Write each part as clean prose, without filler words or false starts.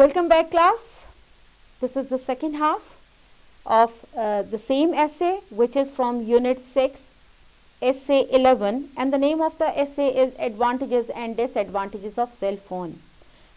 Welcome back, class. This is the second half of the same essay, which is from Unit 6, Essay 11, and the name of the essay is Advantages and Disadvantages of Cell Phone.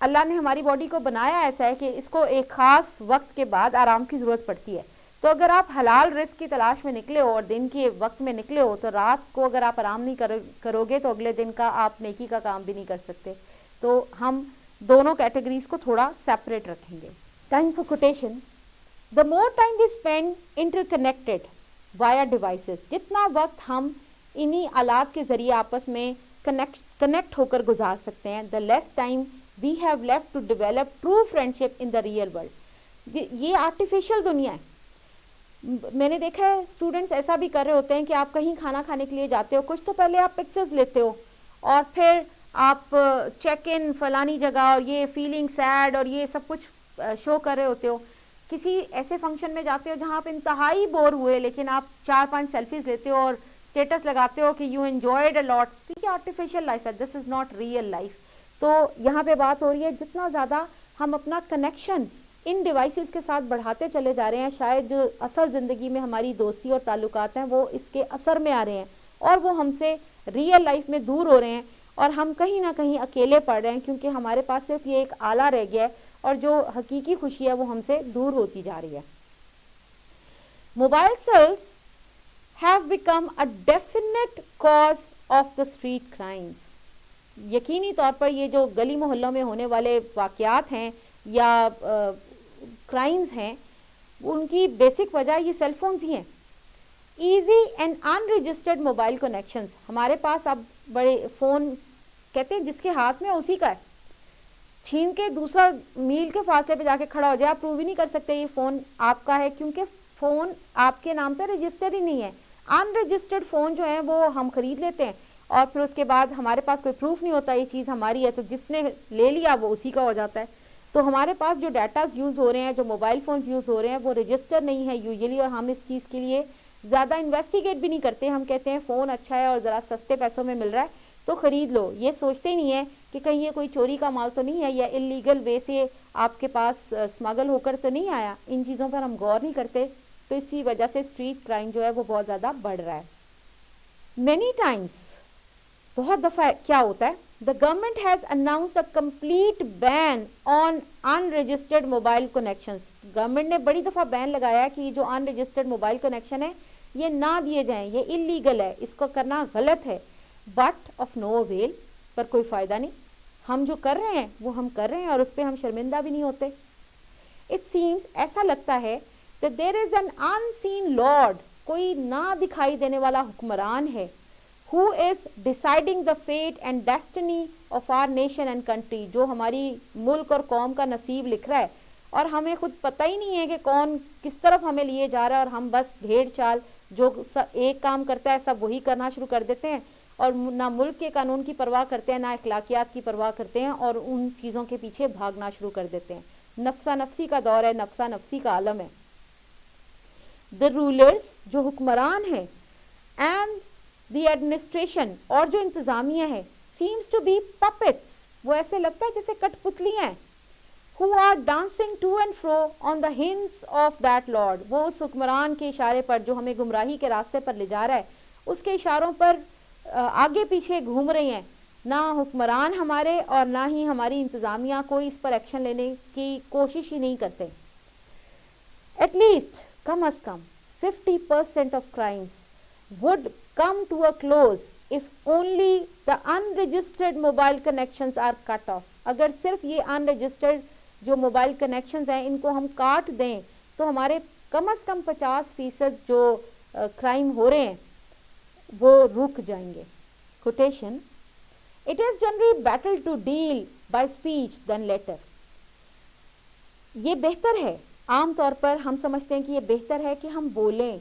اللہ نے ہماری body کو بنایا ایسا ہے کہ اس کو ایک خاص وقت کے بعد آرام کی ضرورت پڑتی ہے. تو اگر آپ حلال رزق کی تلاش میں نکلے ہو اور دن کے وقت میں نکلے ہو تو رات کو اگر آپ آرام نہیں کرو گے تو اگلے دن کا آپ نیکی کا کام بھی نہیں کر سکتے. تو ہم دونوں کیٹیگریز کو تھوڑا سیپریٹ رکھیں گے. Time for quotation. The more time we spend interconnected wire devices, جتنا وقت ہم انہی آلات کے ذریعے آپس میں کنیکٹ ہو کر گزار سکتے ہیں, the less time we have left to develop true friendship in the real world. یہ آرٹیفیشیل دنیا ہے. میں نے دیکھا ہے اسٹوڈنٹس ایسا بھی کر رہے ہوتے ہیں کہ آپ کہیں کھانا کھانے کے لیے جاتے ہو, کچھ تو پہلے آپ پکچرز لیتے ہو اور پھر آپ چیک ان فلانی جگہ اور یہ فیلنگ سیڈ اور یہ سب کچھ شو کر رہے ہوتے ہو. کسی ایسے فنکشن میں جاتے ہو جہاں آپ انتہائی بور ہوئے لیکن آپ 4-5 سیلفیز لیتے ہو اور اسٹیٹس لگاتے ہو کہ یو انجوائڈ اے لاٹ. یہ آرٹیفیشیل لائف ہے, دس از ناٹ ریئل لائف. تو یہاں پہ بات ہو رہی ہے جتنا زیادہ ہم اپنا کنیکشن ان ڈیوائسز کے ساتھ بڑھاتے چلے جا رہے ہیں, شاید جو اصل زندگی میں ہماری دوستی اور تعلقات ہیں وہ اس کے اثر میں آ رہے ہیں اور وہ ہم سے ریئل لائف میں دور ہو رہے ہیں اور ہم کہیں نہ کہیں اکیلے پڑ رہے ہیں کیونکہ ہمارے پاس صرف یہ ایک آلہ رہ گیا ہے اور جو حقیقی خوشی ہے وہ ہم سے دور ہوتی جا رہی ہے. Mobile cells have become a definite cause of the street crimes. یقینی طور پر یہ جو گلی محلوں میں ہونے والے واقعات ہیں یا کرائمز ہیں ان کی بیسک وجہ یہ سیل فونز ہی ہیں. Easy and in registered mobile connections. ہمارے پاس اب بڑے فون کہتے ہیں جس کے ہاتھ میں اسی کا ہے, چھین کے دوسرا میل کے فاصلے پہ جا کے کھڑا ہو جائے آپ پروو ہی نہیں کر سکتے یہ فون آپ کا ہے کیونکہ فون آپ کے نام پہ رجسٹر ہی نہیں ہے. ان رجسٹرڈ فون جو ہیں وہ ہم خرید لیتے ہیں اور پھر اس کے بعد ہمارے پاس کوئی پروف نہیں ہوتا یہ چیز ہماری ہے, تو جس نے لے لیا وہ اسی کا ہو جاتا ہے. تو ہمارے پاس جو ڈیٹاز یوز ہو رہے ہیں, جو موبائل فونز یوز ہو رہے ہیں وہ رجسٹر نہیں ہے یوزلی, اور ہم اس چیز کے لیے زیادہ انویسٹیگیٹ بھی نہیں کرتے. ہم کہتے ہیں فون اچھا ہے اور ذرا سستے پیسوں میں مل رہا ہے تو خرید لو. یہ سوچتے ہی نہیں ہے کہ کہیں یہ کوئی چوری کا مال تو نہیں ہے یا انلیگل وے سے آپ کے پاس اسمگل ہو کر تو نہیں آیا. ان چیزوں پر ہم غور نہیں کرتے, تو اسی وجہ سے اسٹریٹ کرائم جو ہے وہ بہت زیادہ بڑھ رہا ہے. مینی ٹائمس, بہت دفعہ کیا ہوتا ہے, the government has announced a complete been on in registered mobile connections. Government نے بڑی دفعہ بین لگایا ہے کہ یہ جو ان رجسٹرڈ موبائل کنیکشن ہے یہ نہ دیے جائیں, یہ انلیگل ہے, اس کو کرنا غلط ہے. بٹ آف نو اویل, پر کوئی فائدہ نہیں. ہم جو کر رہے ہیں وہ ہم کر رہے ہیں اور اس پہ ہم شرمندہ بھی نہیں ہوتے. اٹ سیمس, ایسا لگتا ہے کہ دیر is an in scene lord, کوئی نہ دکھائی دینے والا حکمران ہے, who is deciding the fate and destiny of our nation and country, جو ہماری ملک اور قوم کا نصیب لکھ رہا ہے اور ہمیں خود پتہ ہی نہیں ہے کہ کون کس طرف ہمیں لیے جا رہا ہے, اور ہم بس بھیڑ چال جو ایک کام کرتا ہے سب وہی کرنا شروع کر دیتے ہیں اور نہ ملک کے قانون کی پرواہ کرتے ہیں نہ اخلاقیات کی پرواہ کرتے ہیں اور ان چیزوں کے پیچھے بھاگنا شروع کر دیتے ہیں. نفسا نفسی کا دور ہے, نفسا نفسی کا عالم ہے. the rulers, جو حکمران ہیں, and the administration, اور جو انتظامیہ ہے, seems to be puppets, وہ ایسے لگتا ہے جیسے کٹ پتلیاں ہیں, who are dancing to and fro on the hints of that lord, وہ اس حکمران کے اشارے پر جو ہمیں گمراہی کے راستے پر لے جا رہا ہے اس کے اشاروں پر آگے پیچھے گھوم رہے ہیں. نہ حکمران ہمارے اور نہ ہی ہماری انتظامیہ کوئی اس پر ایکشن لینے کی کوشش ہی نہیں کرتے. ایٹ لیسٹ, کم از کم 50% of crimes would come to a close if only the unregistered mobile connections are cut off. اگر صرف یہ unregistered جو موبائل کنیکشنز ہیں ان کو ہم کاٹ دیں تو ہمارے کم از کم 50% جو کرائم ہو رہے ہیں وہ رک جائیں گے. Quotation, it is generally better to deal by speech than letter. یہ بہتر ہے, عام طور پر ہم سمجھتے ہیں کہ یہ بہتر ہے کہ ہم بولیں.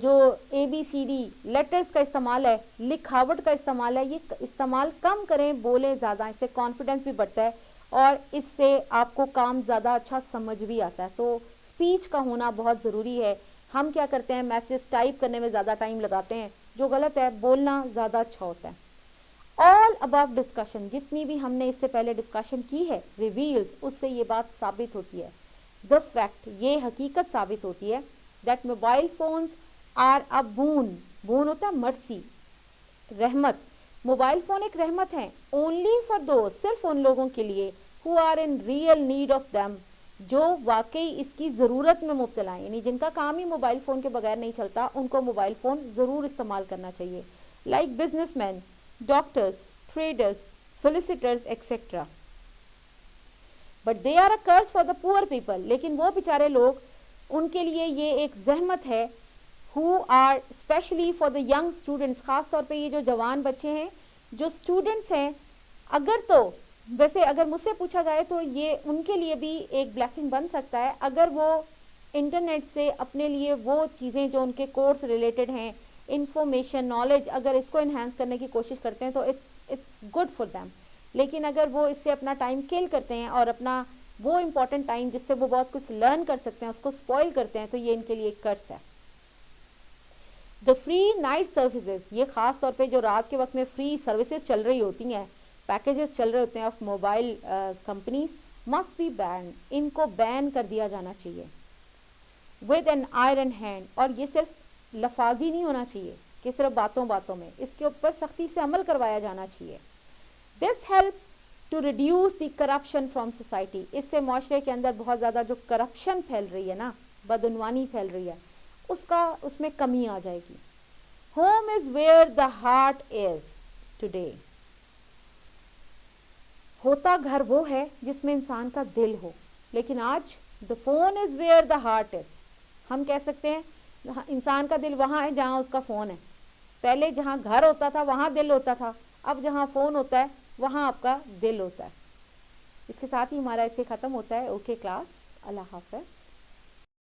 جو اے بی سی ڈی لیٹرز کا استعمال ہے, لکھاوٹ کا استعمال ہے, یہ استعمال کم کریں, بولیں زیادہ, اس سے کانفیڈنس بھی بڑھتا ہے اور اس سے آپ کو کام زیادہ اچھا سمجھ بھی آتا ہے. تو اسپیچ کا ہونا بہت ضروری ہے. ہم کیا کرتے ہیں, میسیج ٹائپ کرنے میں زیادہ ٹائم لگاتے ہیں, جو غلط ہے. بولنا زیادہ اچھا ہوتا ہے. آل ابو ڈسکشن, جتنی بھی ہم نے اس سے پہلے ڈسکشن کی ہے, ریویلز, اس سے یہ بات ثابت ہوتی ہے. دا فیکٹ, یہ حقیقت ثابت ہوتی ہے that mobile phones are a boon, boon ہوتا ہے مرسی, رحمت, موبائل فون ایک رحمت ہیں اونلی فار دوز, صرف ان لوگوں کے لیے who are in real need of them, جو واقعی اس کی ضرورت میں مبتلا ہیں, یعنی جن کا کام ہی موبائل فون کے بغیر نہیں چلتا, ان کو موبائل فون ضرور استعمال کرنا چاہیے, like businessman, doctors, traders, solicitors etcetera. But they are a curse for the poor people, لیکن وہ بیچارے لوگ, ان کے لیے یہ ایک زحمت ہے, who are especially for the young students, خاص طور پہ یہ جو جوان بچے ہیں, جو اسٹوڈنٹس ہیں, اگر تو ویسے اگر مجھ سے پوچھا جائے تو یہ ان کے لیے بھی ایک بلیسنگ بن سکتا ہے اگر وہ انٹرنیٹ سے اپنے لیے وہ چیزیں جو ان کے کورس ریلیٹڈ ہیں, انفارمیشن, نالج, اگر اس کو انہینس کرنے کی کوشش کرتے ہیں تو اٹس گڈ فار دیم. لیکن اگر وہ اس سے اپنا ٹائم کل کرتے ہیں اور اپنا وہ امپورٹنٹ ٹائم جس سے وہ بہت کچھ لرن کر سکتے ہیں اس کو اسپوائل کرتے ہیں, تو یہ ان کے لیے ایک کرس ہے. دا فری نائٹ سروسز, یہ خاص طور پہ جو رات کے وقت میں فری سروسز چل رہی ہوتی ہیں, پیکیجز چل رہے ہوتے ہیں of mobile companies, must be ban, ان کو بین کر دیا جانا چاہیے ود این آئرن ہینڈ. اور یہ صرف لفاظی نہیں ہونا چاہیے کہ صرف باتوں باتوں میں, اس کے اوپر سختی سے عمل کروایا جانا چاہیے. This help to reduce the corruption from society, اس سے معاشرے کے اندر بہت زیادہ جو کرپشن پھیل رہی ہے نا, بدعنوانی پھیل رہی ہے, اس میں کمی آ جائے گی. Home is where the heart is today, ہوتا گھر وہ ہے جس میں انسان کا دل ہو, لیکن آج the phone is where the heart is. ہم کہہ سکتے ہیں انسان کا دل وہاں ہے جہاں اس کا فون ہے. پہلے جہاں گھر ہوتا تھا وہاں دل ہوتا تھا, اب جہاں فون ہوتا ہے وہاں آپ کا دل ہوتا ہے. اس کے ساتھ ہی ہمارا ایسے ختم ہوتا ہے. اوکے کلاس, اللہ حافظ.